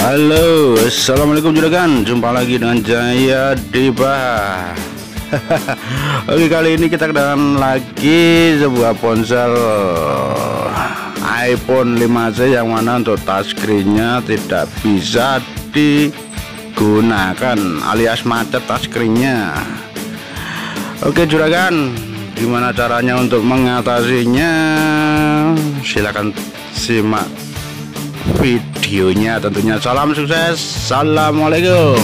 Halo, assalamualaikum juragan. Jumpa lagi dengan Jaya Deba. Oke, kali ini kita kedatangan lagi sebuah ponsel iPhone 5C yang mana untuk touchscreennya tidak bisa digunakan alias macet touchscreennya. Oke juragan, gimana caranya untuk mengatasinya? Silahkan simak videonya tentunya. Salam sukses, assalamualaikum.